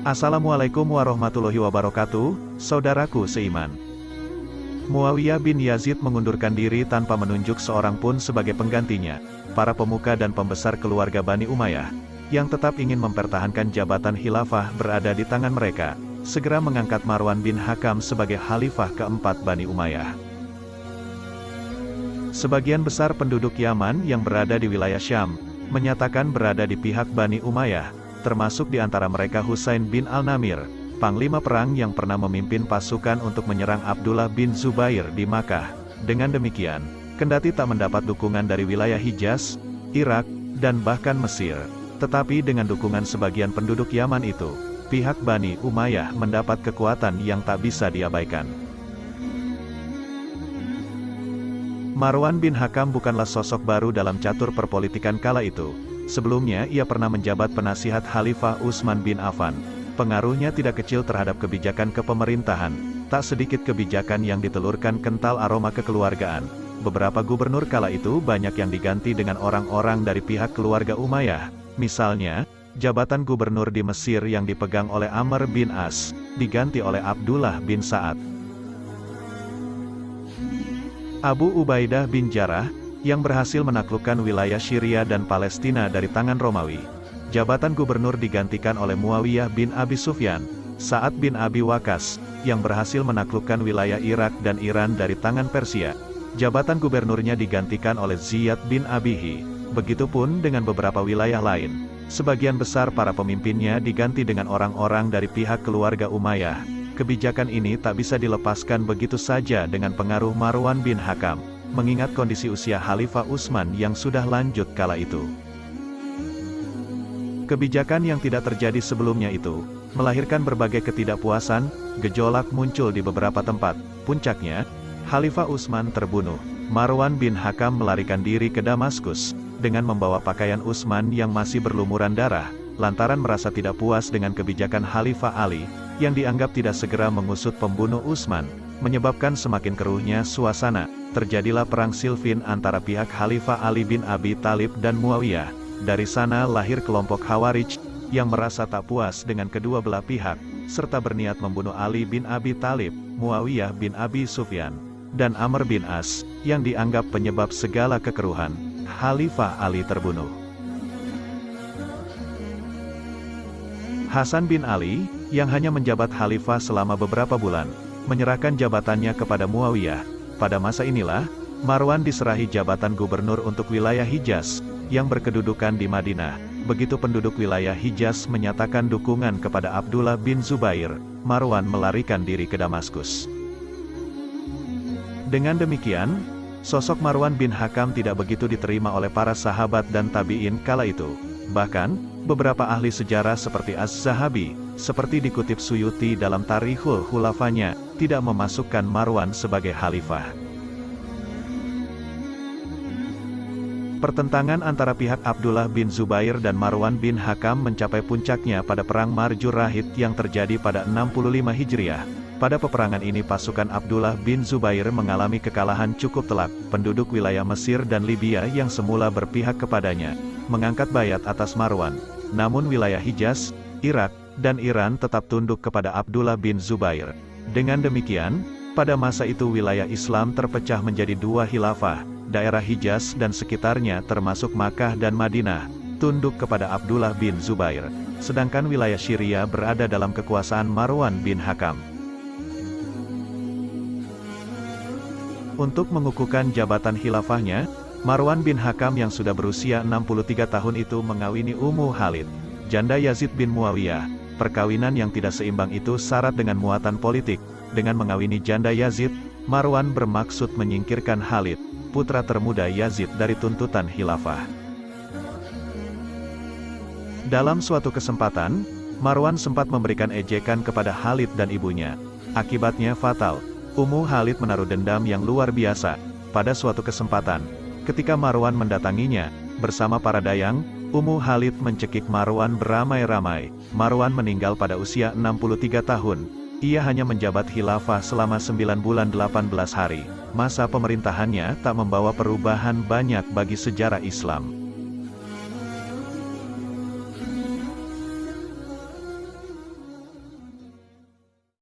Assalamualaikum warahmatullahi wabarakatuh, saudaraku seiman. Muawiyah bin Yazid mengundurkan diri tanpa menunjuk seorang pun sebagai penggantinya. Para pemuka dan pembesar keluarga Bani Umayyah, yang tetap ingin mempertahankan jabatan khilafah berada di tangan mereka, segera mengangkat Marwan bin Hakam sebagai khalifah keempat Bani Umayyah. Sebagian besar penduduk Yaman yang berada di wilayah Syam, menyatakan berada di pihak Bani Umayyah, termasuk di antara mereka Husain bin Al-Namir, panglima perang yang pernah memimpin pasukan untuk menyerang Abdullah bin Zubair di Makkah. Dengan demikian, kendati tak mendapat dukungan dari wilayah Hijaz, Irak, dan bahkan Mesir, tetapi dengan dukungan sebagian penduduk Yaman itu, pihak Bani Umayyah mendapat kekuatan yang tak bisa diabaikan. Marwan bin Hakam bukanlah sosok baru dalam catur perpolitikan kala itu. Sebelumnya ia pernah menjabat penasihat Khalifah Utsman bin Affan. Pengaruhnya tidak kecil terhadap kebijakan kepemerintahan. Tak sedikit kebijakan yang ditelurkan kental aroma kekeluargaan. Beberapa gubernur kala itu banyak yang diganti dengan orang-orang dari pihak keluarga Umayyah. Misalnya, jabatan gubernur di Mesir yang dipegang oleh Amr bin As, diganti oleh Abdullah bin Sa'ad. Abu Ubaidah bin Jarrah, yang berhasil menaklukkan wilayah Syria dan Palestina dari tangan Romawi. Jabatan gubernur digantikan oleh Muawiyah bin Abi Sufyan. Sa'ad bin Abi Waqqas, yang berhasil menaklukkan wilayah Irak dan Iran dari tangan Persia. Jabatan gubernurnya digantikan oleh Ziyad bin Abihi. Begitupun dengan beberapa wilayah lain. Sebagian besar para pemimpinnya diganti dengan orang-orang dari pihak keluarga Umayyah. Kebijakan ini tak bisa dilepaskan begitu saja dengan pengaruh Marwan bin Hakam, mengingat kondisi usia Khalifah Utsman yang sudah lanjut kala itu. Kebijakan yang tidak terjadi sebelumnya itu, melahirkan berbagai ketidakpuasan, gejolak muncul di beberapa tempat. Puncaknya, Khalifah Utsman terbunuh. Marwan bin Hakam melarikan diri ke Damaskus, dengan membawa pakaian Utsman yang masih berlumuran darah, lantaran merasa tidak puas dengan kebijakan Khalifah Ali, yang dianggap tidak segera mengusut pembunuh Utsman, menyebabkan semakin keruhnya suasana. Terjadilah perang Siffin antara pihak Khalifah Ali bin Abi Thalib dan Muawiyah. Dari sana lahir kelompok Khawarij, yang merasa tak puas dengan kedua belah pihak, serta berniat membunuh Ali bin Abi Thalib, Muawiyah bin Abi Sufyan, dan Amr bin As, yang dianggap penyebab segala kekeruhan. Khalifah Ali terbunuh. Hasan bin Ali, yang hanya menjabat khalifah selama beberapa bulan, menyerahkan jabatannya kepada Muawiyah. Pada masa inilah, Marwan diserahi jabatan gubernur untuk wilayah Hijaz, yang berkedudukan di Madinah. Begitu penduduk wilayah Hijaz menyatakan dukungan kepada Abdullah bin Zubair, Marwan melarikan diri ke Damaskus. Dengan demikian, sosok Marwan bin Hakam tidak begitu diterima oleh para sahabat dan tabi'in kala itu. Bahkan, beberapa ahli sejarah seperti Az-Zahabi, seperti dikutip Suyuti dalam Tarikhul Khulafanya, tidak memasukkan Marwan sebagai khalifah. Pertentangan antara pihak Abdullah bin Zubair dan Marwan bin Hakam mencapai puncaknya pada Perang Marjurahid yang terjadi pada 65 Hijriah. Pada peperangan ini pasukan Abdullah bin Zubair mengalami kekalahan cukup telak. Penduduk wilayah Mesir dan Libya yang semula berpihak kepadanya, mengangkat bayat atas Marwan. Namun wilayah Hijaz, Irak, dan Iran tetap tunduk kepada Abdullah bin Zubair. Dengan demikian, pada masa itu wilayah Islam terpecah menjadi dua khilafah. Daerah Hijaz dan sekitarnya termasuk Makkah dan Madinah, tunduk kepada Abdullah bin Zubair. Sedangkan wilayah Syria berada dalam kekuasaan Marwan bin Hakam. Untuk mengukuhkan jabatan khilafahnya, Marwan bin Hakam yang sudah berusia 63 tahun itu mengawini Ummu Khalid, janda Yazid bin Muawiyah. Perkawinan yang tidak seimbang itu syarat dengan muatan politik. Dengan mengawini janda Yazid, Marwan bermaksud menyingkirkan Khalid, putra termuda Yazid dari tuntutan khilafah. Dalam suatu kesempatan, Marwan sempat memberikan ejekan kepada Khalid dan ibunya. Akibatnya fatal. Ummu Khalid menaruh dendam yang luar biasa. Pada suatu kesempatan, ketika Marwan mendatanginya, bersama para dayang, Ummu Khalid mencekik Marwan beramai-ramai. Marwan meninggal pada usia 63 tahun. Ia hanya menjabat khilafah selama 9 bulan 18 hari. Masa pemerintahannya tak membawa perubahan banyak bagi sejarah Islam.